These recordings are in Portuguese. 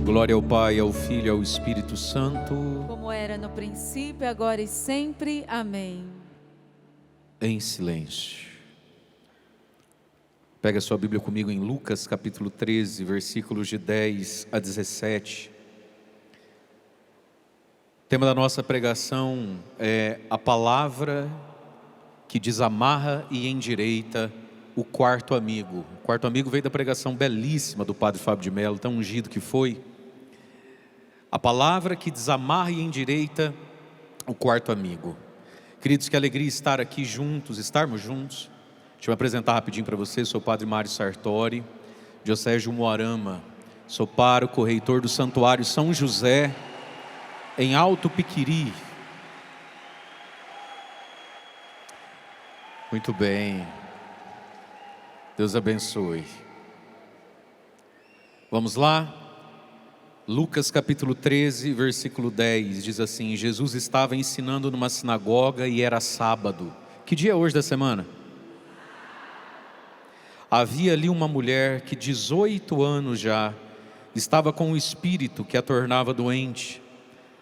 Glória ao Pai, ao Filho e ao Espírito Santo. Como era no princípio, agora e sempre. Amém. Em silêncio. Pega sua Bíblia comigo em Lucas capítulo 13, versículos de 10 a 17. O tema da nossa pregação é a palavra que desamarra e endireita o quarto amigo. O quarto amigo veio da pregação belíssima do Padre Fábio de Mello, tão ungido que foi. A palavra que desamarra e endireita o quarto amigo. Queridos, que alegria estar aqui juntos, estarmos juntos. Deixa eu me apresentar rapidinho para vocês. Sou o Padre Mário Sartori, diocese de Umuarama. Sou pároco, reitor do Santuário São José, em Alto Piquiri. Muito bem. Deus abençoe. Vamos lá? Lucas capítulo 13, versículo 10, diz assim: Jesus estava ensinando numa sinagoga e era sábado. Que dia é hoje da semana? Havia ali uma mulher que 18 anos já estava com um espírito que a tornava doente.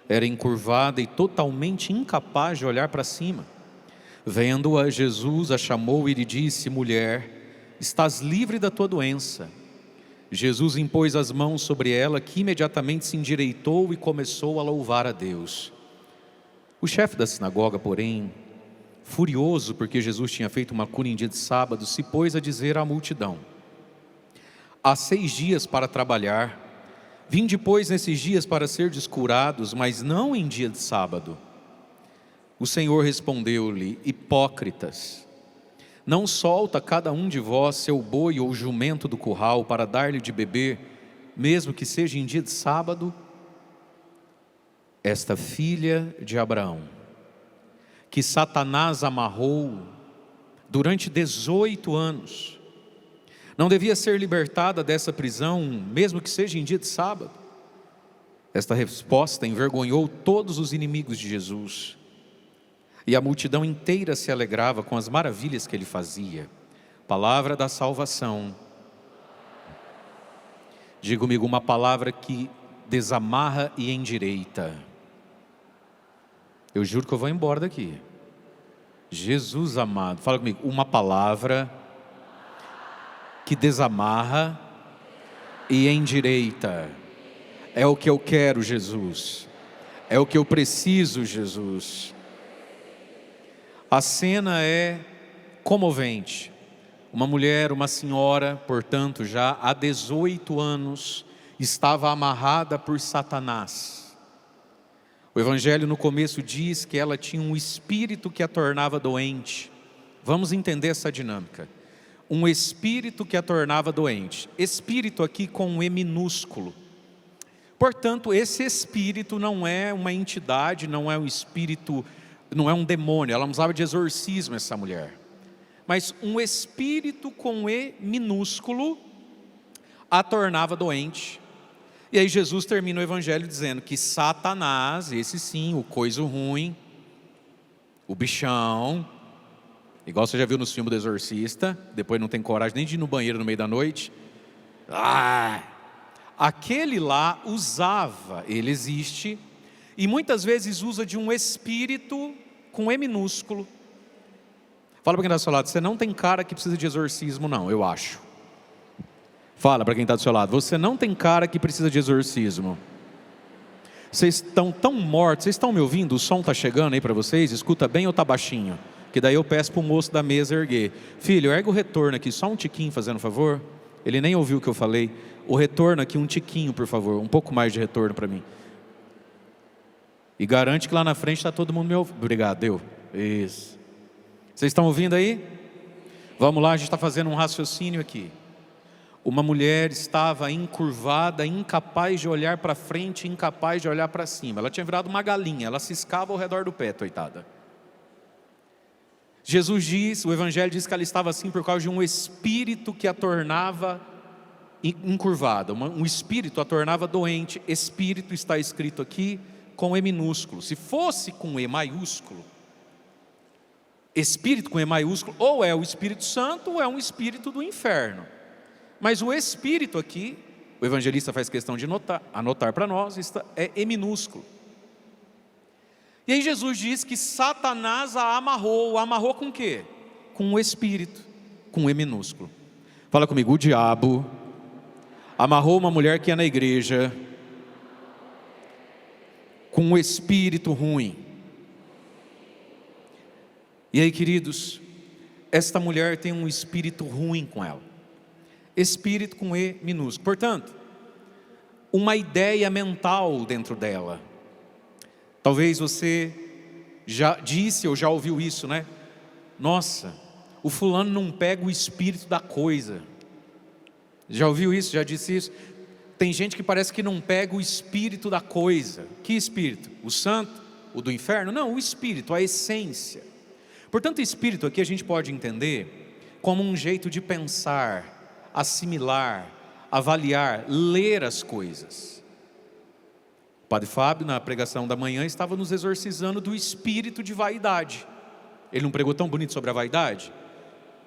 Era encurvada e totalmente incapaz de olhar para cima. Vendo-a, Jesus a chamou e lhe disse: mulher, estás livre da tua doença. Jesus impôs as mãos sobre ela, que imediatamente se endireitou e começou a louvar a Deus. O chefe da sinagoga, porém, furioso porque Jesus tinha feito uma cura em dia de sábado, se pôs a dizer à multidão: há 6 dias para trabalhar, vinde pois nesses dias para serdes curados, mas não em dia de sábado. O Senhor respondeu-lhe: hipócritas, não solta cada um de vós seu boi ou jumento do curral para dar-lhe de beber, mesmo que seja em dia de sábado? Esta filha de Abraão, que Satanás amarrou durante 18 anos, não devia ser libertada dessa prisão, mesmo que seja em dia de sábado? Esta resposta envergonhou todos os inimigos de Jesus. E a multidão inteira se alegrava com as maravilhas que ele fazia. Palavra da salvação. Diga comigo, uma palavra que desamarra e endireita. Eu juro que eu vou embora daqui. Jesus amado, fala comigo, uma palavra que desamarra e endireita. É o que eu quero, Jesus. É o que eu preciso, Jesus. A cena é comovente. Uma mulher, uma senhora, portanto, já há 18 anos, estava amarrada por Satanás. O Evangelho no começo diz que ela tinha um espírito que a tornava doente. Vamos entender essa dinâmica. Um espírito que a tornava doente. Espírito aqui com um E minúsculo. Portanto, esse espírito não é uma entidade, não é um espírito, não é um demônio. Ela não usava de exorcismo, essa mulher. Mas um espírito com E minúsculo a tornava doente. E aí Jesus termina o Evangelho dizendo que Satanás, esse sim, o coisa ruim, o bichão, igual você já viu no filme do Exorcista, depois não tem coragem nem de ir no banheiro no meio da noite. Aquele lá usava, ele existe, e muitas vezes usa de um espírito com E minúsculo. Fala para quem está do seu lado, você não tem cara que precisa de exorcismo não, eu acho. Fala para quem está do seu lado, você não tem cara que precisa de exorcismo. Vocês estão tão mortos, vocês estão me ouvindo? O som está chegando aí para vocês? Escuta bem ou está baixinho? Que daí eu peço para o moço da mesa erguer. Filho, ergue o retorno aqui, só um tiquinho fazendo favor. Ele nem ouviu o que eu falei. O retorno aqui, um tiquinho por favor, um pouco mais de retorno para mim. E garante que lá na frente está todo mundo me ouvindo. Obrigado, deu. Isso. Vocês estão ouvindo aí? Vamos lá, a gente está fazendo um raciocínio aqui. Uma mulher estava encurvada, incapaz de olhar para frente, incapaz de olhar para cima. Ela tinha virado uma galinha, ela ciscava ao redor do pé, coitada. Jesus diz, o Evangelho diz que ela estava assim por causa de um espírito que a tornava encurvada. Um espírito a tornava doente. Espírito está escrito aqui com E minúsculo. Se fosse com E maiúsculo, espírito com E maiúsculo, ou é o Espírito Santo ou é um espírito do inferno. Mas o espírito aqui, o O evangelista faz questão de anotar para nós, isso é E minúsculo. E aí Jesus diz que Satanás a amarrou com o quê? Com o espírito, com E minúsculo. Fala comigo, o diabo amarrou uma mulher que ia na igreja com um espírito ruim. E aí, queridos, esta mulher tem um espírito ruim com ela. Espírito com E minúsculo. Portanto, uma ideia mental dentro dela. Talvez você já disse ou já ouviu isso, né? Nossa, o fulano não pega o espírito da coisa. Já ouviu isso? Já disse isso? Tem gente que parece que não pega o espírito da coisa. Que espírito? O santo? O do inferno? Não, o espírito, a essência. Portanto, espírito aqui a gente pode entender como um jeito de pensar, assimilar, avaliar, ler as coisas. O Padre Fábio, na pregação da manhã, estava nos exorcizando do espírito de vaidade. Ele não pregou tão bonito sobre a vaidade?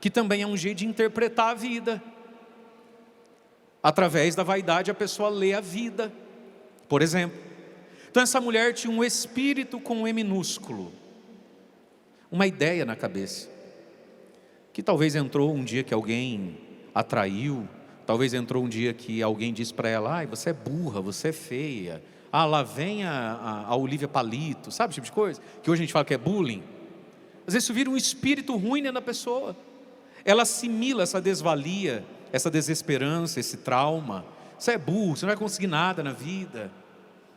Que também é um jeito de interpretar a vida. Através da vaidade a pessoa lê a vida, por exemplo. Então essa mulher tinha um espírito com um E minúsculo, uma ideia na cabeça, que talvez entrou um dia que alguém atraiu, talvez entrou um dia que alguém disse para ela: ai, você é burra, você é feia, lá vem a Olivia Palito, sabe esse tipo de coisa? Que hoje a gente fala que é bullying. Às vezes isso vira um espírito ruim dentro da pessoa. Ela assimila essa desvalia, essa desesperança, esse trauma. Você é burro, você não vai conseguir nada na vida.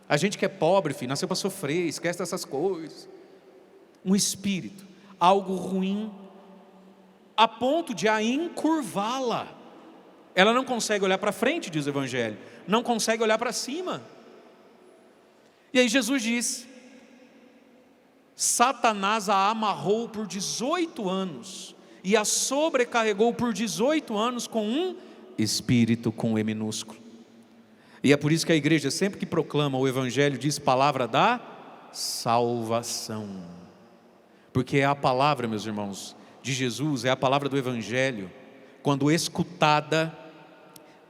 A gente que é pobre, filho, nasceu para sofrer, esquece dessas coisas. Um espírito, algo ruim, a ponto de a encurvá-la. Ela não consegue olhar para frente, diz o Evangelho, não consegue olhar para cima. E aí Jesus diz: Satanás a amarrou por 18 anos e a sobrecarregou por 18 anos com um espírito com E minúsculo. E é por isso que a igreja, sempre que proclama o Evangelho, diz palavra da salvação. Porque é a palavra, meus irmãos, de Jesus, é a palavra do Evangelho, quando escutada,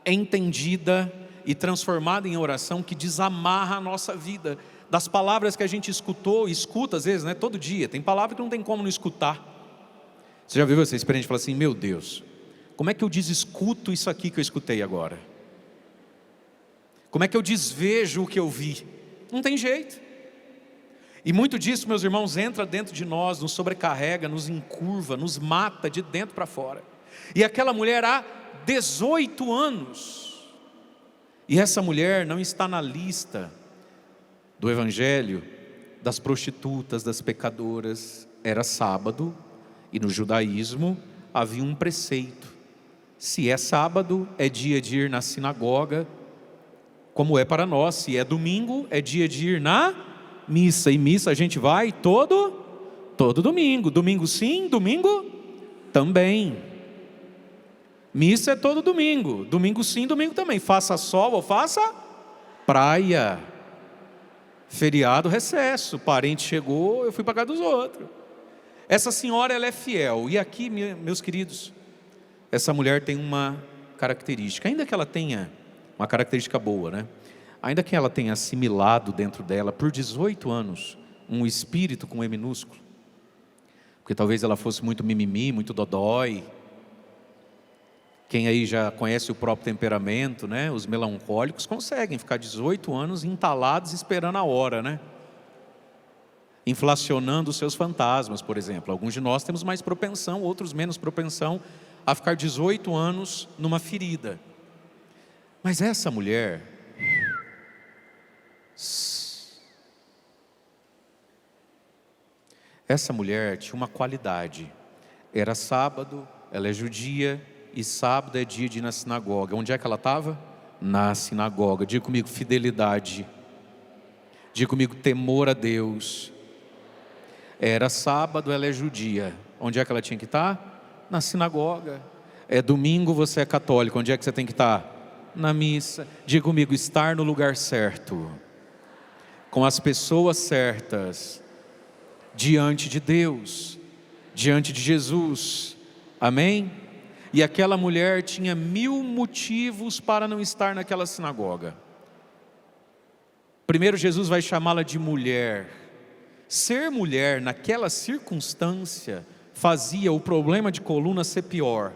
entendida e transformada em oração, que desamarra a nossa vida das palavras que a gente escuta às vezes, né, todo dia. Tem palavra que não tem como não escutar. Você já viu essa experiência de falar assim: meu Deus, como é que eu desescuto isso aqui que eu escutei agora? Como é que eu desvejo o que eu vi? Não tem jeito. E muito disso, meus irmãos, entra dentro de nós, nos sobrecarrega, nos encurva, nos mata de dentro para fora. E aquela mulher há 18 anos. E essa mulher não está na lista do Evangelho das prostitutas, das pecadoras. Era sábado e no judaísmo havia um preceito: se é sábado, é dia de ir na sinagoga, como é para nós. Se é domingo, é dia de ir na missa. E missa a gente vai todo domingo. Domingo sim, domingo também. Missa é todo domingo. Domingo sim, domingo também. Faça sol ou faça praia. Feriado, recesso. Parente chegou, eu fui para casa dos outros. Essa senhora, ela é fiel. E aqui, meus queridos, essa mulher tem uma característica. Ainda que ela tenha uma característica boa, né? Ainda que ela tenha assimilado dentro dela por 18 anos um espírito com E minúsculo, porque talvez ela fosse muito mimimi, muito dodói. Quem aí já conhece o próprio temperamento, né? Os melancólicos conseguem ficar 18 anos entalados esperando a hora, né? Inflacionando os seus fantasmas, por exemplo. Alguns de nós temos mais propensão, outros menos propensão a ficar 18 anos numa ferida. Mas essa mulher, tinha uma qualidade. Era sábado, ela é judia, e sábado é dia de ir na sinagoga. Onde é que ela estava? Na sinagoga. Diga comigo, fidelidade. Diga comigo, temor a Deus. Era sábado, ela é judia. Onde é que ela tinha que estar? Na sinagoga. É domingo, você é católico. Onde é que você tem que estar? Na missa. Diga comigo, estar no lugar certo, com as pessoas certas, diante de Deus, diante de Jesus. Amém? E aquela mulher tinha 1000 motivos para não estar naquela sinagoga. Primeiro, Jesus vai chamá-la de mulher. Ser mulher naquela circunstância fazia o problema de coluna ser pior.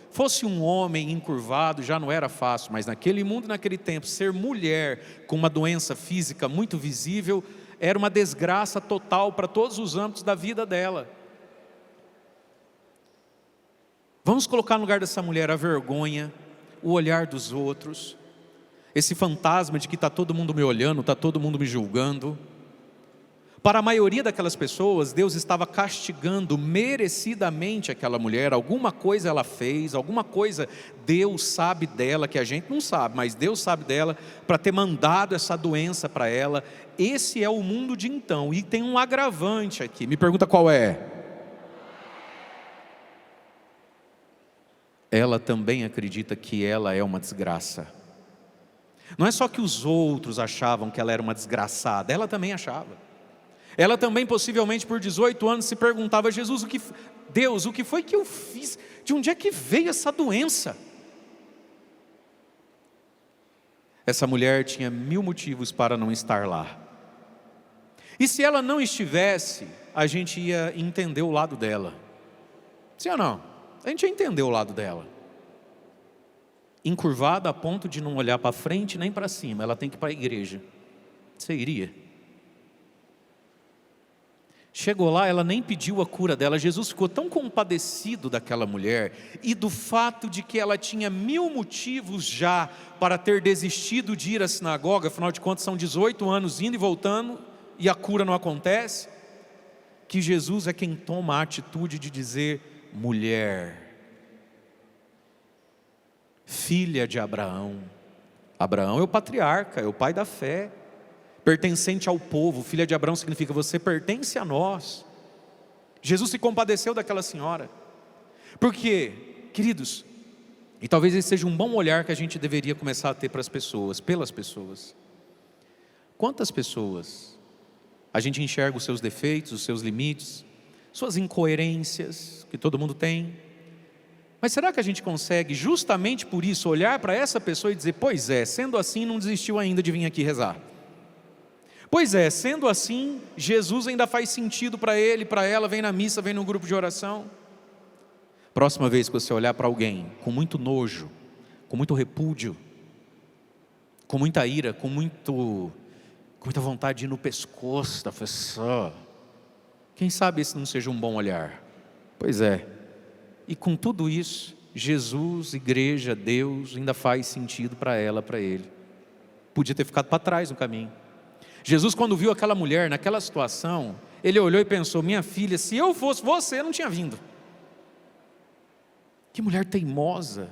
Fosse um homem encurvado já não era fácil, mas naquele mundo, naquele tempo, ser mulher com uma doença física muito visível era uma desgraça total para todos os âmbitos da vida dela. Vamos colocar no lugar dessa mulher a vergonha, o olhar dos outros, esse fantasma de que está todo mundo me olhando, está todo mundo me julgando. Para a maioria daquelas pessoas, Deus estava castigando merecidamente aquela mulher. Alguma coisa ela fez, alguma coisa Deus sabe dela, que a gente não sabe, mas Deus sabe dela, para ter mandado essa doença para ela. Esse é o mundo de então, e tem um agravante aqui, me pergunta qual é? Ela também acredita que ela é uma desgraça. Não é só que os outros achavam que ela era uma desgraçada, ela também achava. Ela também possivelmente por 18 anos se perguntava: Jesus, Deus, o que foi que eu fiz? De onde é que veio essa doença? Essa mulher tinha 1000 motivos para não estar lá. E se ela não estivesse, a gente ia entender o lado dela. Sim ou não? A gente ia entender o lado dela. Encurvada a ponto de não olhar para frente nem para cima, ela tem que ir para a igreja. Você iria? Chegou lá, ela nem pediu a cura dela. Jesus ficou tão compadecido daquela mulher e do fato de que ela tinha 1000 motivos já para ter desistido de ir à sinagoga. Afinal de contas são 18 anos indo e voltando e a cura não acontece, que Jesus é quem toma a atitude de dizer: mulher, filha de Abraão. Abraão é o patriarca, é o pai da fé, pertencente ao povo. Filha de Abraão significa você pertence a nós. Jesus se compadeceu daquela senhora. Por quê? Queridos, e talvez esse seja um bom olhar que a gente deveria começar a ter para as pessoas, pelas pessoas. Quantas pessoas a gente enxerga os seus defeitos, os seus limites, suas incoerências, que todo mundo tem, mas será que a gente consegue justamente por isso olhar para essa pessoa e dizer: pois é, sendo assim não desistiu ainda de vir aqui rezar? Pois é, sendo assim, Jesus ainda faz sentido para ele, para ela, vem na missa, vem no grupo de oração. Próxima vez que você olhar para alguém com muito nojo, com muito repúdio, com muita ira, com muita vontade de ir no pescoço da pessoa, quem sabe esse não seja um bom olhar? Pois é, e com tudo isso, Jesus, igreja, Deus, ainda faz sentido para ela, para ele. Podia ter ficado para trás no caminho. Jesus, quando viu aquela mulher naquela situação, ele olhou e pensou: minha filha, se eu fosse você, eu não tinha vindo. Que mulher teimosa,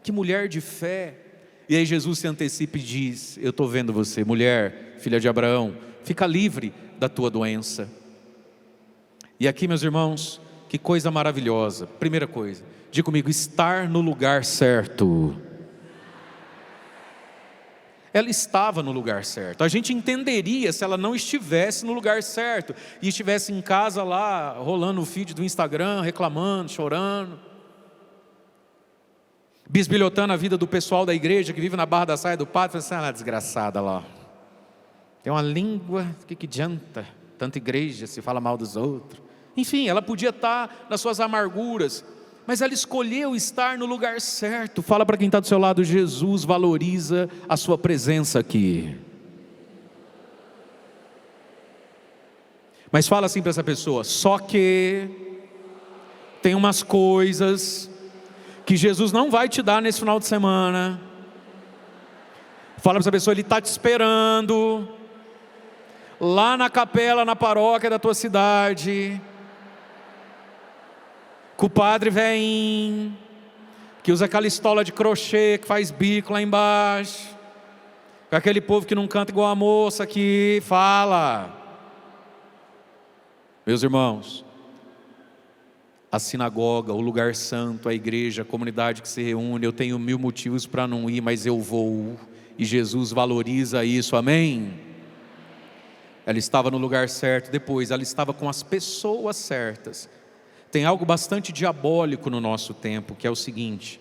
que mulher de fé. E aí Jesus se antecipa e diz: eu estou vendo você, mulher, filha de Abraão, fica livre da tua doença. E aqui, meus irmãos, que coisa maravilhosa. Primeira coisa, diga comigo: estar no lugar certo. Ela estava no lugar certo. A gente entenderia se ela não estivesse no lugar certo e estivesse em casa lá, rolando o feed do Instagram, reclamando, chorando, bisbilhotando a vida do pessoal da igreja que vive na Barra da Saia do Padre. Falei assim: desgraçada lá, tem uma língua, que adianta? Tanta igreja se fala mal dos outros. Enfim, ela podia estar nas suas amarguras, mas ela escolheu estar no lugar certo. Fala para quem está do seu lado: Jesus valoriza a sua presença aqui. Mas fala assim para essa pessoa: só que tem umas coisas que Jesus não vai te dar nesse final de semana. Fala para essa pessoa: Ele está te esperando lá na capela, na paróquia da tua cidade, com o padre velhinho, que usa aquela estola de crochê, que faz bico lá embaixo, com aquele povo que não canta igual a moça aqui. Fala. Meus irmãos, a sinagoga, o lugar santo, a igreja, a comunidade que se reúne, eu tenho 1000 motivos para não ir, mas eu vou, e Jesus valoriza isso, amém? Ela estava no lugar certo. Depois, ela estava com as pessoas certas. Tem algo bastante diabólico no nosso tempo, que é o seguinte: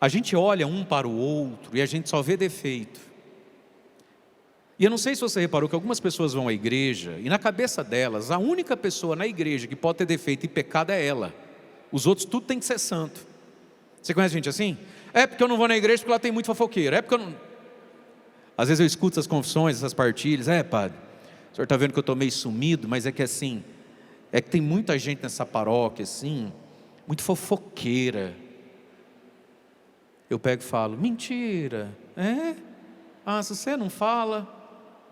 a gente olha um para o outro e a gente só vê defeito. E eu não sei se você reparou que algumas pessoas vão à igreja e na cabeça delas, a única pessoa na igreja que pode ter defeito e pecado é ela. Os outros tudo tem que ser santo. Você conhece gente assim? É porque eu não vou na igreja porque lá tem muito fofoqueiro. É porque eu não... Às vezes eu escuto essas confissões, essas partilhas. Padre, o senhor está vendo que eu estou meio sumido, mas é que assim... É que tem muita gente nessa paróquia assim, muito fofoqueira. Eu pego e falo: mentira, é? Se você não fala,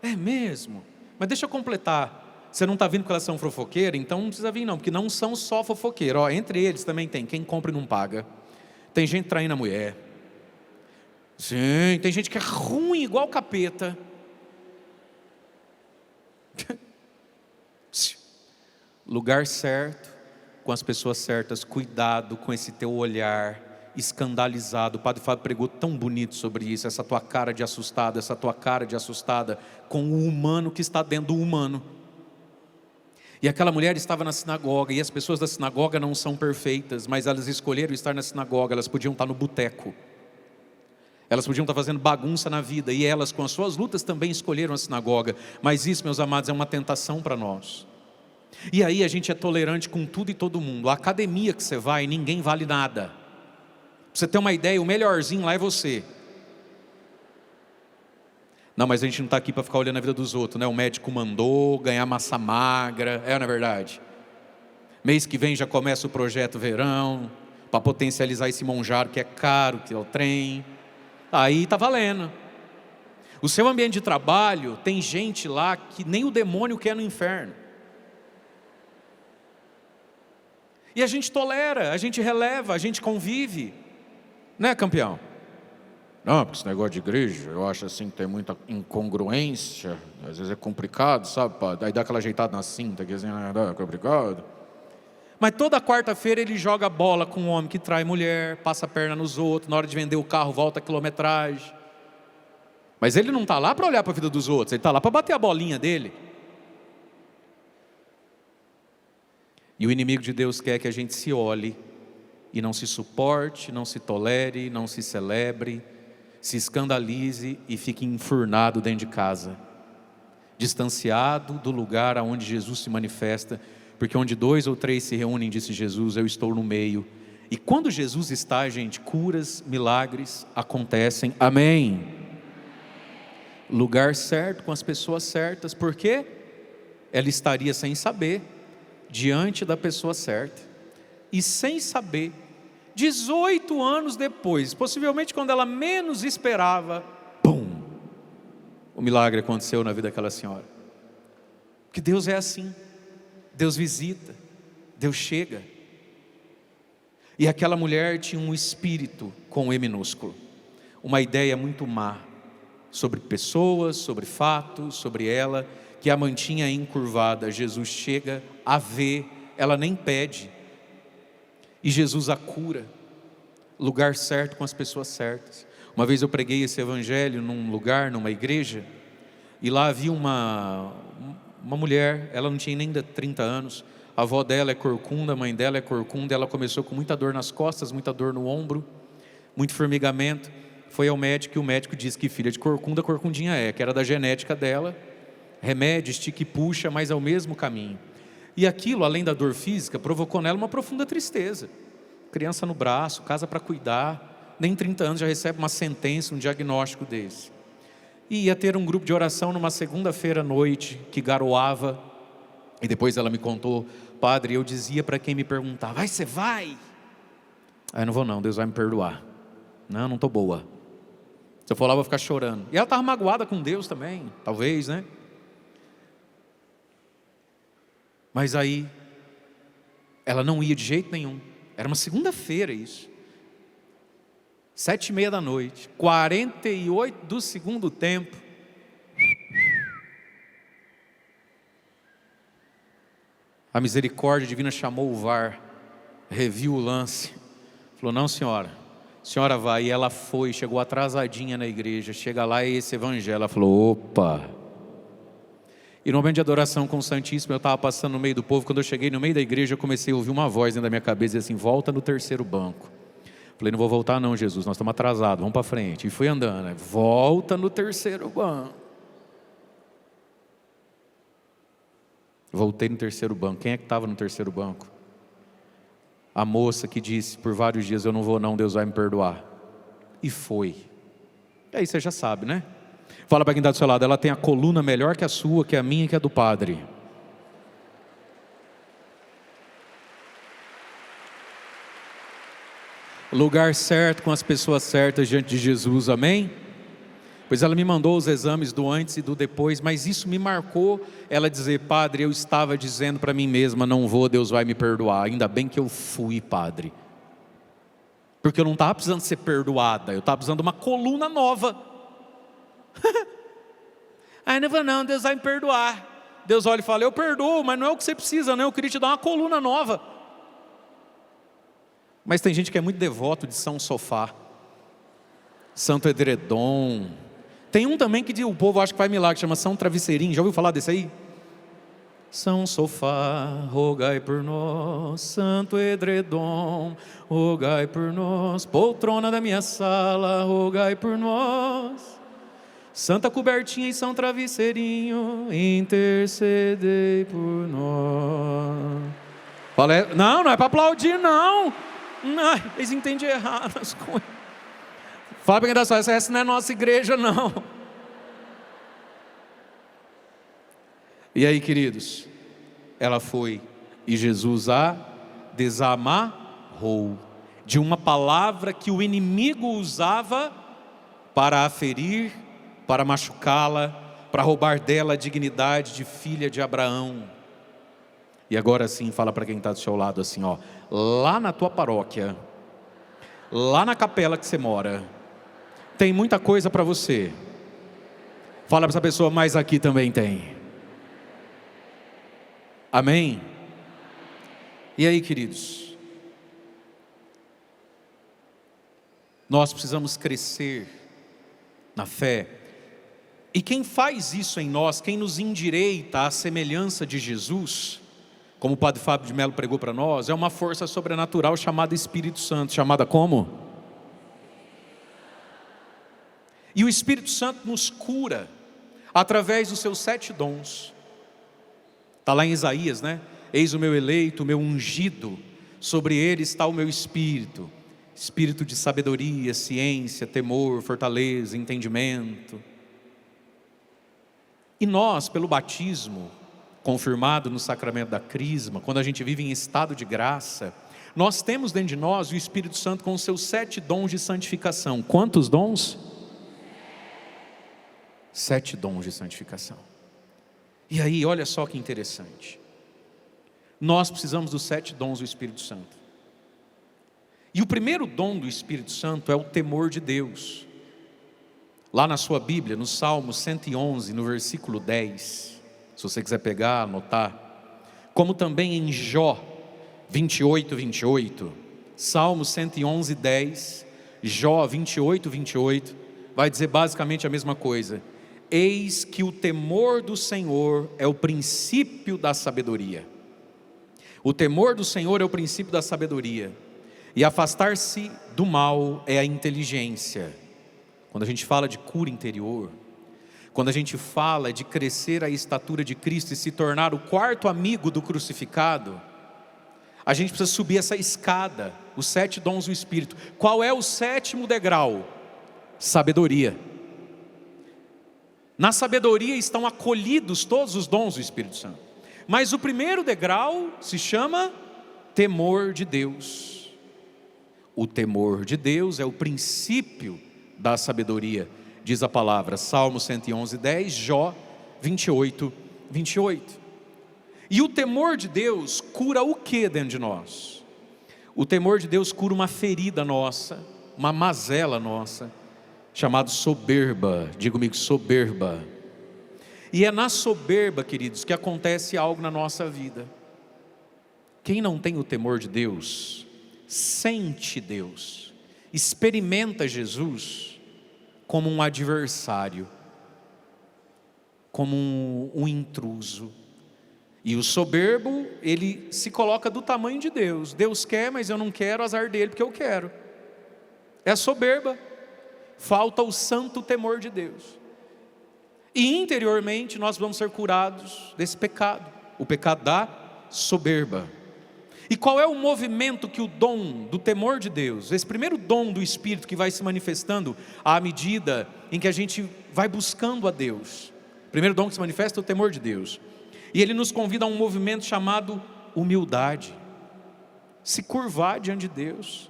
é mesmo? Mas deixa eu completar. Você não está vindo porque elas são fofoqueiras? Então não precisa vir não, porque não são só fofoqueiras. Entre eles também tem quem compra e não paga. Tem gente traindo a mulher. Sim, tem gente que é ruim igual capeta. Lugar certo, com as pessoas certas. Cuidado com esse teu olhar escandalizado. O Padre Fábio pregou tão bonito sobre isso. Essa tua cara de assustado, essa tua cara de assustada com o humano que está dentro do humano. E aquela mulher estava na sinagoga, e as pessoas da sinagoga não são perfeitas, mas elas escolheram estar na sinagoga. Elas podiam estar no boteco, elas podiam estar fazendo bagunça na vida, e elas com as suas lutas também escolheram a sinagoga. Mas isso, meus amados, é uma tentação para nós. E aí a gente é tolerante com tudo e todo mundo. A academia que você vai, ninguém vale nada. Pra você ter uma ideia, o melhorzinho lá é você. Não, mas a gente não está aqui para ficar olhando a vida dos outros, né? O médico mandou ganhar massa magra, não é verdade? Mês que vem já começa o projeto verão, para potencializar esse monjaro que é caro, que é o trem. Aí está valendo. O seu ambiente de trabalho, tem gente lá que nem o demônio quer no inferno. E a gente tolera, a gente releva, a gente convive. Né, campeão? Não, porque esse negócio de igreja, eu acho assim que tem muita incongruência. Às vezes é complicado, sabe? Aí dá aquela ajeitada na cinta, que assim, é complicado. Mas toda quarta-feira ele joga bola com um homem que trai mulher, passa a perna nos outros, na hora de vender o carro volta a quilometragem. Mas ele não está lá para olhar para a vida dos outros, ele está lá para bater a bolinha dele. E o inimigo de Deus quer que a gente se olhe e não se suporte, não se tolere, não se celebre, se escandalize e fique enfurnado dentro de casa, distanciado do lugar aonde Jesus se manifesta, porque onde 2 ou 3 se reúnem, disse Jesus, eu estou no meio. E quando Jesus está, gente, curas, milagres acontecem, amém. Lugar certo, com as pessoas certas, porque ela estaria sem saber, diante da pessoa certa, e sem saber, 18 anos depois, possivelmente quando ela menos esperava, pum, o milagre aconteceu na vida daquela senhora. Porque Deus é assim, Deus visita, Deus chega. E aquela mulher tinha um espírito com E minúsculo, uma ideia muito má, sobre pessoas, sobre fatos, sobre ela, que a mantinha encurvada. Jesus chega, a vê, ela nem pede, e Jesus a cura. Lugar certo com as pessoas certas. Uma vez eu preguei esse evangelho num lugar, numa igreja, e lá havia uma mulher, ela não tinha nem 30 anos, a avó dela é corcunda, a mãe dela é corcunda, ela começou com muita dor nas costas, muita dor no ombro, muito formigamento, foi ao médico e o médico disse que filha de corcunda, corcundinha que era da genética dela, remédio, estica e puxa, mas é o mesmo caminho. E aquilo, além da dor física, provocou nela uma profunda tristeza. Criança no braço, casa para cuidar, nem 30 anos já recebe uma sentença, um diagnóstico desse. E ia ter um grupo de oração numa segunda-feira à noite, que garoava, e depois ela me contou, padre, eu dizia para quem me perguntava, você vai? Não vou não, Deus vai me perdoar. Não estou boa. Se eu for lá, vou ficar chorando. E ela estava magoada com Deus também, talvez, né? Mas aí, ela não ia de jeito nenhum. Era uma segunda-feira isso. 7:30 da noite, 48 do segundo tempo. A misericórdia divina chamou o VAR, reviu o lance. Falou, não senhora, a senhora vai. E ela foi, chegou atrasadinha na igreja. Chega lá e esse evangelho, ela falou, opa. E no momento de adoração com o Santíssimo, eu estava passando no meio do povo. Quando eu cheguei no meio da igreja, eu comecei a ouvir uma voz dentro da minha cabeça, assim, volta no terceiro banco. Falei, não vou voltar não, Jesus, nós estamos atrasados, vamos para frente. E fui andando, né? Volta no terceiro banco. Voltei no terceiro banco. Quem é que estava no terceiro banco? A moça que disse, por vários dias, eu não vou não, Deus vai me perdoar. E foi. E aí você já sabe, né? Fala para quem está do seu lado, ela tem a coluna melhor que a sua, que a minha e que a do padre. Lugar certo, com as pessoas certas diante de Jesus, amém? Pois ela me mandou os exames do antes e do depois, mas isso me marcou, ela dizer, padre, eu estava dizendo para mim mesma, não vou, Deus vai me perdoar. Ainda bem que eu fui, padre. Porque eu não estava precisando ser perdoada, eu estava precisando de uma coluna nova. Aí não vou não, Deus vai me perdoar. Deus olha e fala, eu perdoo, mas não é o que você precisa, não, eu queria te dar uma coluna nova. Mas tem gente que é muito devoto de São Sofá, Santo Edredom. Tem um também que o povo acha que faz milagre, chama São Travesseirinho. Já ouviu falar desse aí? São Sofá, rogai por nós. Santo Edredom, rogai por nós. Poltrona da minha sala, rogai por nós. Santa Cobertinha e São Travesseirinho, intercedei por nós. Não é para aplaudir, não. Não, eles entendem errado as coisas. Fala para quem está só, essa não é nossa igreja, não. E aí, queridos, ela foi e Jesus a desamarrou de uma palavra que o inimigo usava para a ferir, para machucá-la, para roubar dela a dignidade de filha de Abraão. E agora sim, fala para quem está do seu lado assim, ó, lá na tua paróquia, lá na capela que você mora, tem muita coisa para você. Fala para essa pessoa, mas aqui também tem. Amém? E aí, queridos, nós precisamos crescer na fé. E quem faz isso em nós, quem nos endireita à semelhança de Jesus, como o Padre Fábio de Mello pregou para nós, é uma força sobrenatural chamada Espírito Santo. Chamada como? E o Espírito Santo nos cura através dos seus 7 dons. Está lá em Isaías, né? Eis o meu eleito, o meu ungido, sobre ele está o meu espírito. Espírito de sabedoria, ciência, temor, fortaleza, entendimento. E nós, pelo batismo, confirmado no sacramento da crisma, quando a gente vive em estado de graça, nós temos dentro de nós o Espírito Santo com os seus 7 dons de santificação. Quantos dons? 7 dons de santificação. E aí, olha só que interessante. Nós precisamos dos 7 dons do Espírito Santo. E o primeiro dom do Espírito Santo é o temor de Deus. Lá na sua Bíblia, no Salmo 111, no versículo 10, se você quiser pegar, anotar, como também em Jó 28, 28, Salmo 111, 10, Jó 28, 28, vai dizer basicamente a mesma coisa. Eis que o temor do Senhor é o princípio da sabedoria. O temor do Senhor é o princípio da sabedoria. E afastar-se do mal é a inteligência. Quando a gente fala de cura interior, quando a gente fala de crescer à estatura de Cristo e se tornar o 4º amigo do crucificado, a gente precisa subir essa escada, os 7 dons do Espírito. Qual é o 7º degrau? Sabedoria. Na sabedoria estão acolhidos todos os dons do Espírito Santo. Mas o primeiro degrau se chama temor de Deus. O temor de Deus é o princípio da sabedoria, diz a palavra, Salmo 111, 10, Jó 28, 28. E o temor de Deus cura o que dentro de nós? O temor de Deus cura uma ferida nossa, uma mazela nossa, chamada soberba. Diga comigo, soberba. E é na soberba, queridos, que acontece algo na nossa vida. Quem não tem o temor de Deus, sente Deus, experimenta Jesus como um adversário, como um intruso. E o soberbo, ele se coloca do tamanho de Deus. Deus quer, mas eu não quero, azar dele, porque eu quero. É a soberba. Falta o santo temor de Deus. E interiormente nós vamos ser curados desse pecado. O pecado da soberba. E qual é o movimento que o dom do temor de Deus, esse primeiro dom do Espírito que vai se manifestando à medida em que a gente vai buscando a Deus. O primeiro dom que se manifesta é o temor de Deus. E ele nos convida a um movimento chamado humildade. Se curvar diante de Deus.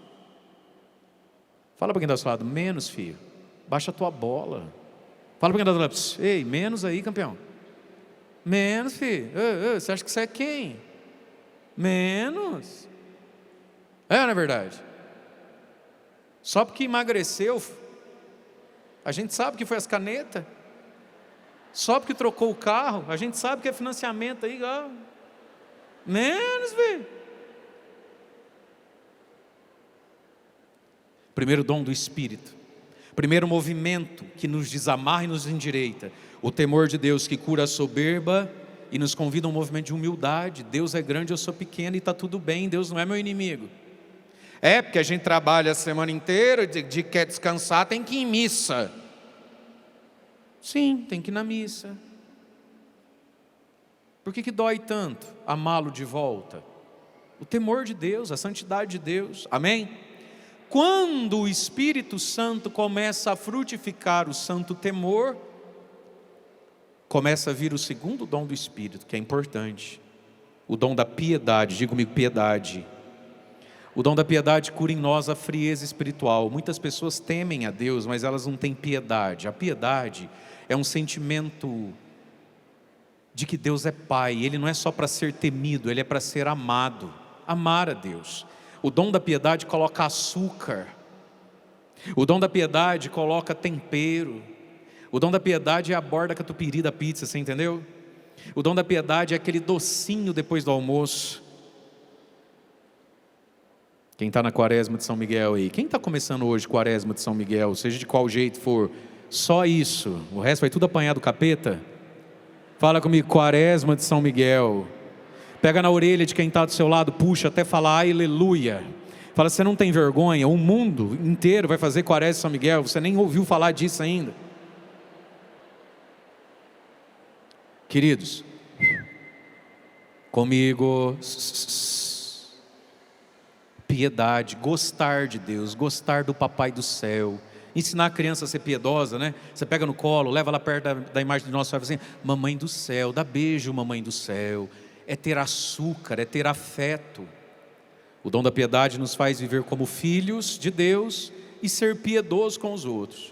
Fala para quem está ao seu lado, menos, filho. Baixa a tua bola. Fala para quem está ao lado, ei, menos aí, campeão. Menos, filho. Você acha que você é quem? Menos. Não é verdade? Só porque emagreceu, a gente sabe que foi as canetas. Só porque trocou o carro, a gente sabe que é financiamento aí, ó. Menos, velho. Primeiro dom do Espírito. Primeiro movimento que nos desamarra e nos endireita. O temor de Deus que cura a soberba e nos convida a um movimento de humildade. Deus é grande, eu sou pequeno e está tudo bem. Deus não é meu inimigo. É porque a gente trabalha a semana inteira, quer descansar, tem que ir em missa. Sim, tem que ir na missa. Por que dói tanto amá-lo de volta? O temor de Deus, a santidade de Deus. Amém? Quando o Espírito Santo começa a frutificar o santo temor, começa a vir o segundo dom do Espírito, que é importante. O dom da piedade, diga comigo, piedade. O dom da piedade cura em nós a frieza espiritual. Muitas pessoas temem a Deus, mas elas não têm piedade. A piedade é um sentimento de que Deus é Pai. Ele não é só para ser temido, Ele é para ser amado. Amar a Deus. O dom da piedade coloca açúcar. O dom da piedade coloca tempero. O dom da piedade é a borda catupiry da pizza, você entendeu? O dom da piedade é aquele docinho depois do almoço. Quem está na quaresma de São Miguel aí? Quem está começando hoje quaresma de São Miguel? Seja de qual jeito for, só isso. O resto vai tudo apanhar do capeta? Fala comigo, quaresma de São Miguel. Pega na orelha de quem está do seu lado, puxa até falar aleluia. Fala, você não tem vergonha? O mundo inteiro vai fazer quaresma de São Miguel, você nem ouviu falar disso ainda. Queridos, comigo, piedade, gostar de Deus, gostar do Papai do céu, ensinar a criança a ser piedosa, né? Você pega no colo, leva lá perto da imagem de Nossa Senhora, assim, mamãe do céu, dá beijo, mamãe do céu. É ter açúcar, é ter afeto. O dom da piedade nos faz viver como filhos de Deus e ser piedoso com os outros.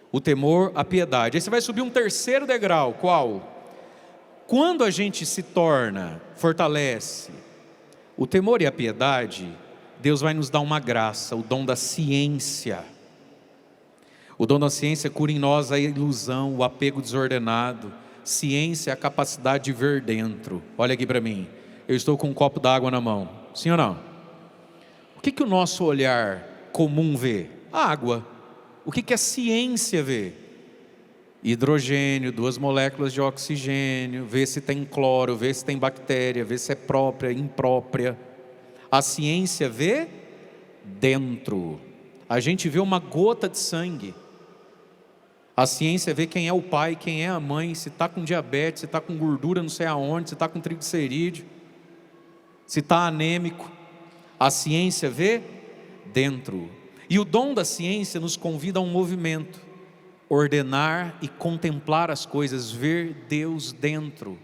O temor, a piedade. Aí você vai subir um terceiro degrau, qual? Quando a gente se torna, fortalece o temor e a piedade, Deus vai nos dar uma graça, o dom da ciência. O dom da ciência cura em nós a ilusão, o apego desordenado. Ciência é a capacidade de ver dentro. Olha aqui para mim, eu estou com um copo d'água na mão, sim ou não? O que o nosso olhar comum vê? Água. O que a ciência vê? Hidrogênio, 2 moléculas de oxigênio, vê se tem cloro, vê se tem bactéria, vê se é própria, imprópria. A ciência vê dentro. A gente vê uma gota de sangue. A ciência vê quem é o pai, quem é a mãe, se está com diabetes, se está com gordura não sei aonde, se está com triglicerídeo, se está anêmico. A ciência vê dentro. E o dom da ciência nos convida a um movimento. Ordenar e contemplar as coisas, ver Deus dentro.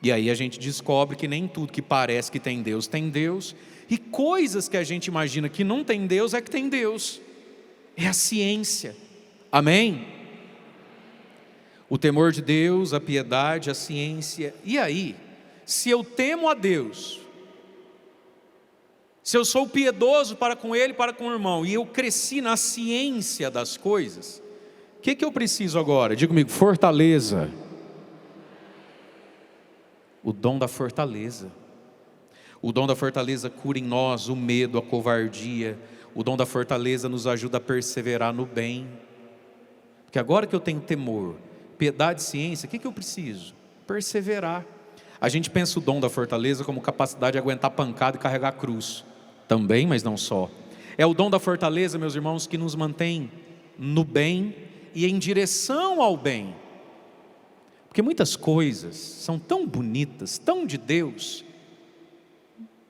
E aí a gente descobre que nem tudo que parece que tem Deus, e coisas que a gente imagina que não tem Deus, é que tem Deus. É a ciência. Amém? O temor de Deus, a piedade, a ciência. E aí, se eu temo a Deus, se eu sou piedoso para com Ele, para com o irmão, e eu cresci na ciência das coisas, o que eu preciso agora? Diga comigo, fortaleza. O dom da fortaleza. O dom da fortaleza cura em nós o medo, a covardia. O dom da fortaleza nos ajuda a perseverar no bem. Porque agora que eu tenho temor, piedade, ciência. O que eu preciso? Perseverar. A gente pensa o dom da fortaleza como capacidade de aguentar pancada e carregar a cruz. Também, mas não só. É o dom da fortaleza, meus irmãos, que nos mantém no bem e em direção ao bem. Porque muitas coisas são tão bonitas, tão de Deus,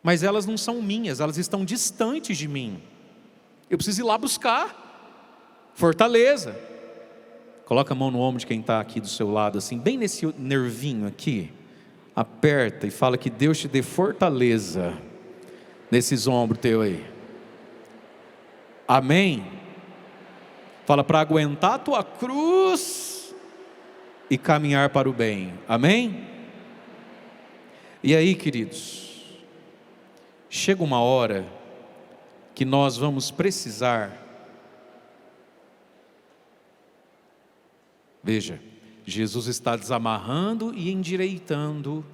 mas elas não são minhas, elas estão distantes de mim. Eu preciso ir lá buscar fortaleza. Coloca a mão no ombro de quem está aqui do seu lado, assim, bem nesse nervinho aqui. Aperta e fala que Deus te dê fortaleza nesses ombros teus aí. Amém? Fala para aguentar a tua cruz e caminhar para o bem. Amém? E aí, queridos, chega uma hora que nós vamos precisar. Veja, Jesus está desamarrando e endireitando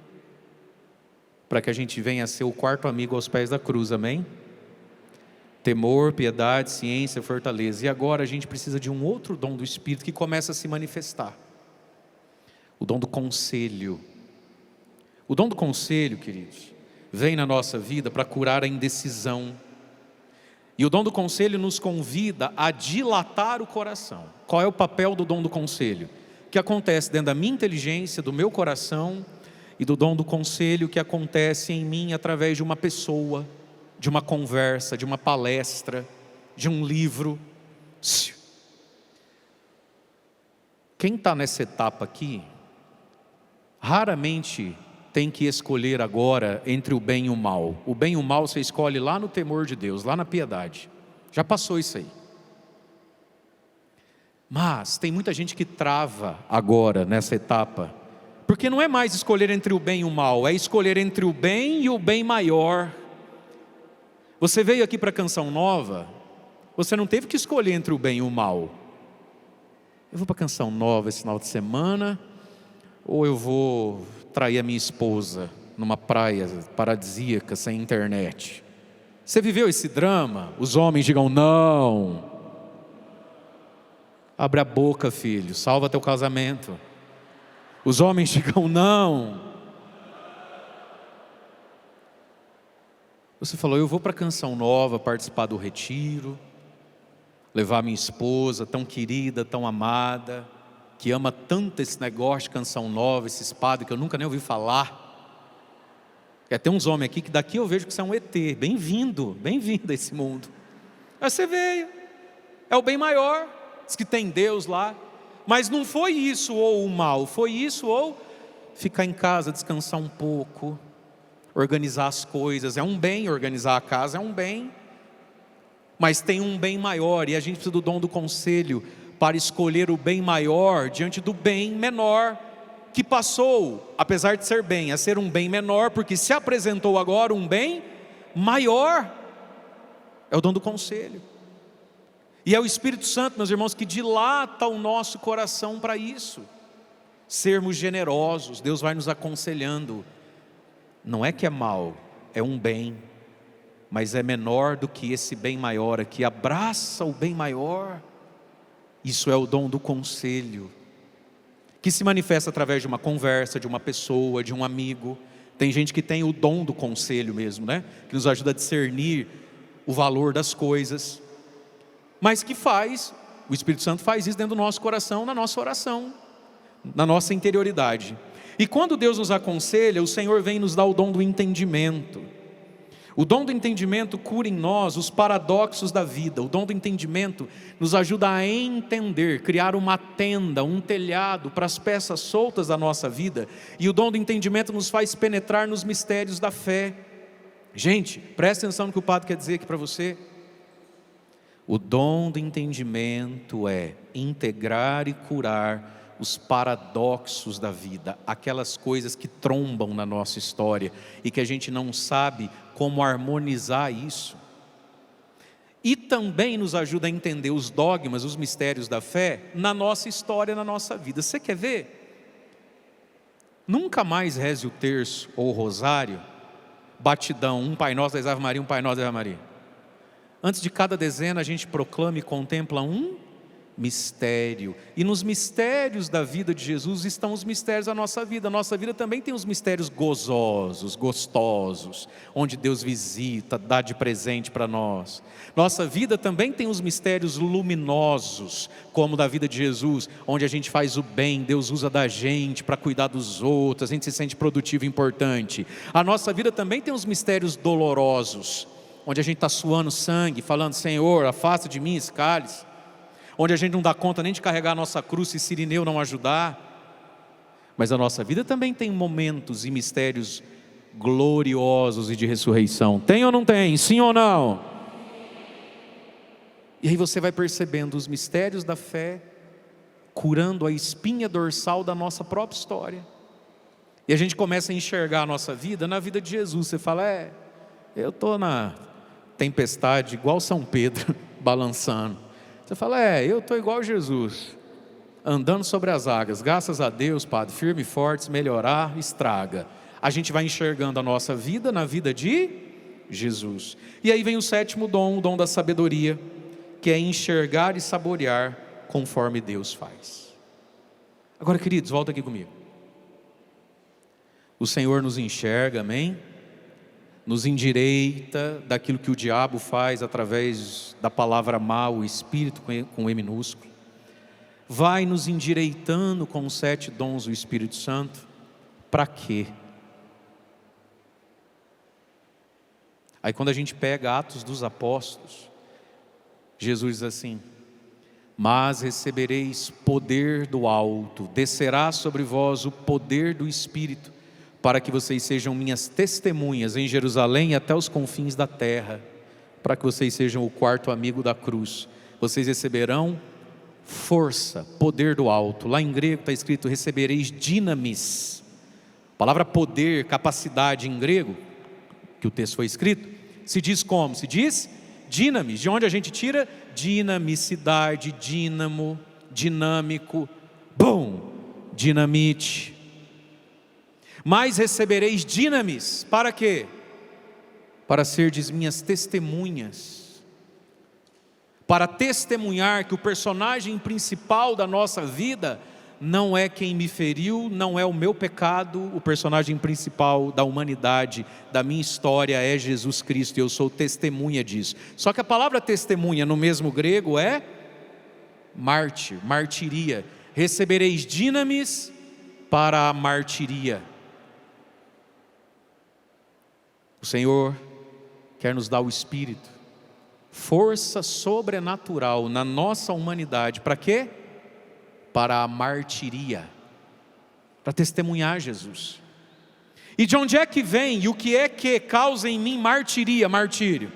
para que a gente venha a ser o quarto amigo aos pés da cruz, amém? Temor, piedade, ciência, fortaleza. E agora a gente precisa de um outro dom do Espírito que começa a se manifestar. O dom do conselho. O dom do conselho, queridos, vem na nossa vida para curar a indecisão. E o dom do conselho nos convida a dilatar o coração. Qual é o papel do dom do conselho? Que acontece dentro da minha inteligência, do meu coração, e do dom do conselho que acontece em mim através de uma pessoa, de uma conversa, de uma palestra, de um livro. Quem está nessa etapa aqui, raramente tem que escolher agora entre o bem e o mal. O bem e o mal você escolhe lá no temor de Deus, lá na piedade. Já passou isso aí. Mas tem muita gente que trava agora nessa etapa, porque não é mais escolher entre o bem e o mal, é escolher entre o bem e o bem maior. Você veio aqui para a Canção Nova, você não teve que escolher entre o bem e o mal. Eu vou para a Canção Nova esse final de semana, ou eu vou trair a minha esposa numa praia paradisíaca, sem internet. Você viveu esse drama? Os homens digam não. Abre a boca, filho, salva teu casamento. Os homens digam não. Você falou, eu vou para a Canção Nova participar do retiro, levar minha esposa tão querida, tão amada, que ama tanto esse negócio de Canção Nova, esses padres que eu nunca nem ouvi falar. E tem uns homens aqui que daqui eu vejo que você é um ET. Bem-vindo a esse mundo. Aí você veio, é o bem maior, diz que tem Deus lá. Mas não foi isso ou o mal, foi isso ou ficar em casa, descansar um pouco, organizar as coisas. É um bem, organizar a casa é um bem, mas tem um bem maior, e a gente precisa do dom do conselho para escolher o bem maior diante do bem menor, que passou, apesar de ser bem, a ser um bem menor, porque se apresentou agora um bem maior. É o dom do conselho. E é o Espírito Santo, meus irmãos, que dilata o nosso coração para isso. Sermos generosos, Deus vai nos aconselhando. Não é que é mal, é um bem, mas é menor do que esse bem maior aqui. Abraça o bem maior. Isso é o dom do conselho, que se manifesta através de uma conversa, de uma pessoa, de um amigo. Tem gente que tem o dom do conselho mesmo, né? Que nos ajuda a discernir o valor das coisas. Mas que o Espírito Santo faz isso dentro do nosso coração, na nossa oração, na nossa interioridade. E quando Deus nos aconselha, o Senhor vem nos dar o dom do entendimento. O dom do entendimento cura em nós os paradoxos da vida. O dom do entendimento nos ajuda a entender, criar uma tenda, um telhado para as peças soltas da nossa vida. E o dom do entendimento nos faz penetrar nos mistérios da fé. Gente, presta atenção no que o padre quer dizer aqui para você. O dom do entendimento é integrar e curar os paradoxos da vida, aquelas coisas que trombam na nossa história e que a gente não sabe como harmonizar isso. E também nos ajuda a entender os dogmas, os mistérios da fé na nossa história, na nossa vida. Você quer ver? Nunca mais reze o terço ou o rosário, batidão, um Pai Nosso, 10 Ave Maria, um Pai Nosso, 10 Ave Maria. Antes de cada dezena a gente proclama e contempla um mistério. E nos mistérios da vida de Jesus estão os mistérios da nossa vida. A nossa vida também tem os mistérios gozosos, gostosos, onde Deus visita, dá de presente para nós. Nossa vida também tem os mistérios luminosos, como da vida de Jesus, onde a gente faz o bem, Deus usa da gente para cuidar dos outros, a gente se sente produtivo e importante. A nossa vida também tem os mistérios dolorosos, onde a gente está suando sangue, falando: Senhor, afasta de mim esse cálice. Onde a gente não dá conta nem de carregar a nossa cruz se Cirineu não ajudar. Mas a nossa vida também tem momentos e mistérios gloriosos e de ressurreição. Tem ou não tem? Sim ou não? E aí você vai percebendo os mistérios da fé, curando a espinha dorsal da nossa própria história. E a gente começa a enxergar a nossa vida na vida de Jesus. Você fala: eu estou na tempestade igual São Pedro, balançando. Você fala: eu estou igual Jesus, andando sobre as águas. Graças a Deus, Padre, firme e forte, melhorar, estraga. A gente vai enxergando a nossa vida na vida de Jesus. E aí vem o sétimo dom, o dom da sabedoria, que é enxergar e saborear conforme Deus faz. Agora, queridos, volta aqui comigo. O Senhor nos enxerga, amém? Nos endireita daquilo que o diabo faz através da palavra má, o espírito com E minúsculo. Vai nos endireitando com os 7 dons do Espírito Santo. Para quê? Aí quando a gente pega Atos dos Apóstolos, Jesus diz assim: mas recebereis poder do alto, descerá sobre vós o poder do Espírito, para que vocês sejam minhas testemunhas em Jerusalém e até os confins da terra, para que vocês sejam o 4º amigo da cruz. Vocês receberão força, poder do alto. Lá em grego está escrito: recebereis dinamis. A palavra poder, capacidade em grego, que o texto foi escrito, se diz como? Se diz dinamis. De onde a gente tira? Dinamicidade, dínamo, dinâmico, bom, dinamite. Mas recebereis dinamis, para quê? Para serdes minhas testemunhas, para testemunhar que o personagem principal da nossa vida não é quem me feriu, não é o meu pecado. O personagem principal da humanidade, da minha história, é Jesus Cristo, e eu sou testemunha disso. Só que a palavra testemunha no mesmo grego é mártir, martiria. Recebereis dinamis para a martiria. O Senhor quer nos dar o Espírito, força sobrenatural na nossa humanidade. Para quê? Para a martiria, para testemunhar Jesus. E de onde é que vem e o que é que causa em mim martiria, martírio?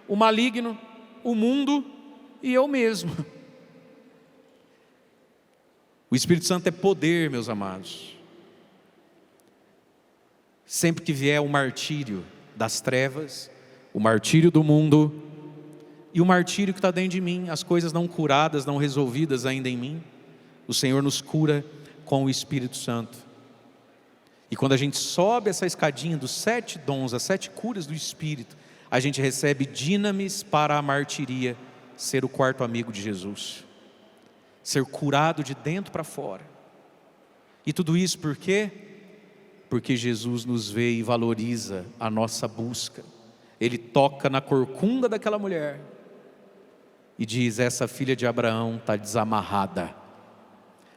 O maligno, o mundo e eu mesmo. O Espírito Santo é poder, meus amados. Sempre que vier o martírio das trevas, o martírio do mundo e o martírio que está dentro de mim, as coisas não curadas, não resolvidas ainda em mim, o Senhor nos cura com o Espírito Santo. E quando a gente sobe essa escadinha dos 7 dons, as 7 curas do Espírito, a gente recebe dinamis para a martiria, ser o 4º amigo de Jesus, ser curado de dentro para fora. E tudo isso por quê? Porque Jesus nos vê e valoriza a nossa busca. Ele toca na corcunda daquela mulher e diz: essa filha de Abraão está desamarrada.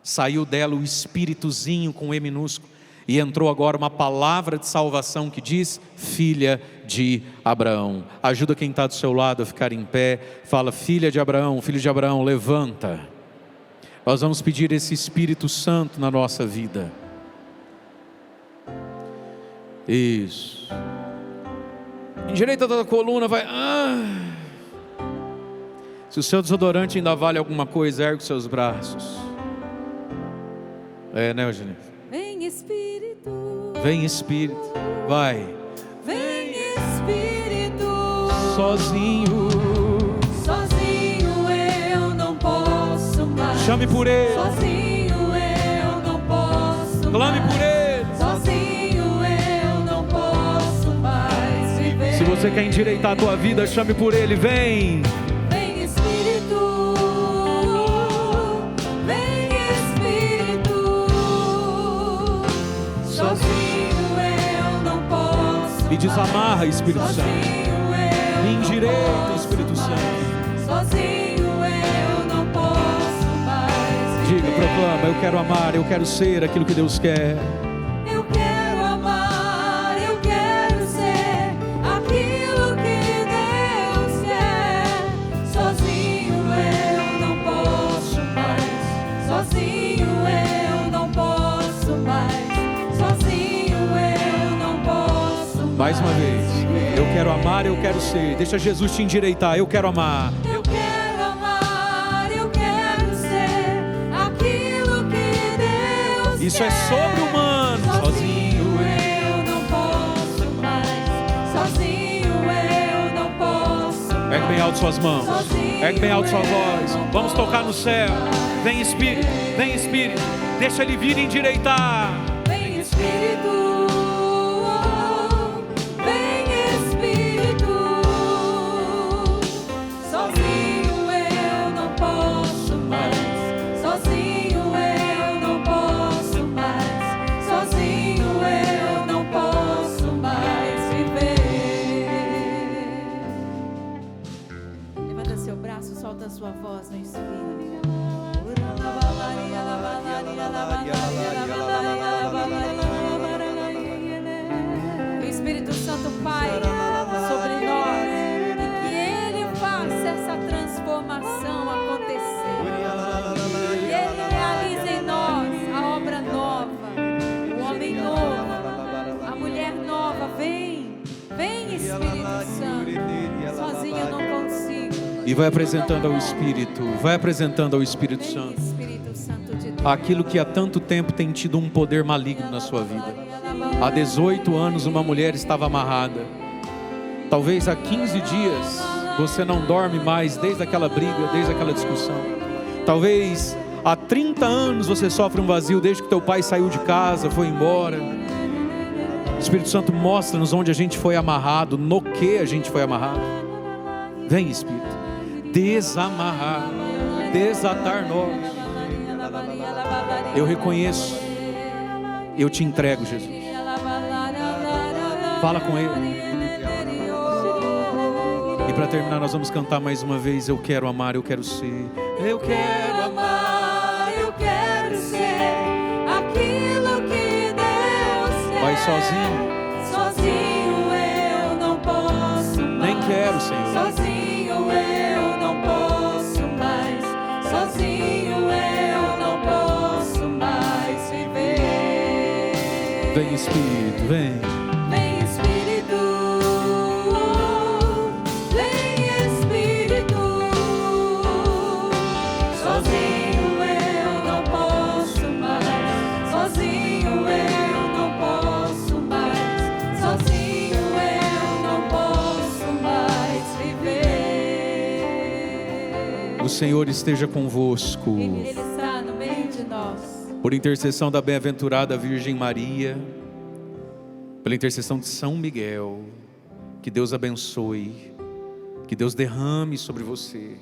Saiu dela o espíritozinho com E minúsculo e entrou agora uma palavra de salvação que diz: filha de Abraão. Ajuda quem está do seu lado a ficar em pé. Fala: filha de Abraão, filho de Abraão, levanta. Nós vamos pedir esse Espírito Santo na nossa vida. Isso. Endireita toda a coluna, vai. Se o seu desodorante ainda vale alguma coisa, ergue os seus braços. Né, Eugênio? Vem Espírito. Vem Espírito. Vai. Vem Espírito. Sozinho. Sozinho eu não posso mais. Chame por Ele. Sozinho eu não posso. Clame mais. por Ele. Se você quer endireitar a tua vida, chame por Ele, vem. Vem Espírito, desamarra, Espírito Santo. Me endireita, Espírito Santo. Sozinho eu não posso mais. Diga, proclama: eu quero amar, eu quero ser aquilo que Deus quer. Eu quero amar, eu quero ser aquilo que Deus quer. Sozinho eu não posso mais. Sozinho eu não posso mais. Sozinho eu não posso mais. Mais uma vez. Eu quero amar, eu quero ser. Deixa Jesus te endireitar. Eu quero amar. Eu quero amar, eu quero ser aquilo que Deus Isso quer. é sobre-humano. Sozinho eu não posso mais. Sozinho eu não posso mais. Pegue bem alto suas mãos. Pegue bem alto sua voz. Vamos tocar no céu. Vem Espírito, vem Espírito. Deixa Ele vir endireitar. Vem Espírito. Solta a sua voz no Espírito. O Espírito Santo paira sobre nós e que Ele faça essa transformação acontecer. Que Ele realize em nós a obra nova, o homem novo, a mulher nova. Vem, vem Espírito Santo. Sozinho eu não consigo. E vai apresentando ao Espírito, vai apresentando ao Espírito Santo aquilo que há tanto tempo tem tido um poder maligno na sua vida. Há 18 anos uma mulher estava amarrada. Talvez há 15 dias você não dorme mais desde aquela briga, desde aquela discussão. Talvez há 30 anos você sofre um vazio desde que teu pai saiu de casa, foi embora. O Espírito Santo mostra-nos onde a gente foi amarrado, no que a gente foi amarrado. Vem Espírito. Desamarrar, desatar nós. Eu reconheço, eu te entrego, Jesus. Fala com Ele. E para terminar nós vamos cantar mais uma vez. Eu quero amar, eu quero ser. Eu quero amar, eu quero ser aquilo que Deus quer. Vai sozinho. Sozinho eu não posso mais. Nem quero, Senhor. Sozinho eu não posso mais. Sozinho eu não posso mais viver. Vem Espírito, vem. Vem Espírito. Vem Espírito. Sozinho eu não posso mais. Sozinho eu não posso mais. Sozinho eu não posso mais viver. O Senhor esteja convosco. Ele está no meio de nós. Por intercessão da bem-aventurada Virgem Maria, pela intercessão de São Miguel, que Deus abençoe, que Deus derrame sobre você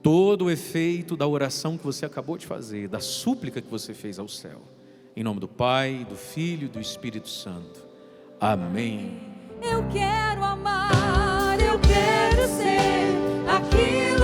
todo o efeito da oração que você acabou de fazer, da súplica que você fez ao céu. Em nome do Pai, do Filho e do Espírito Santo. Amém. Eu quero amar, eu quero ser aquilo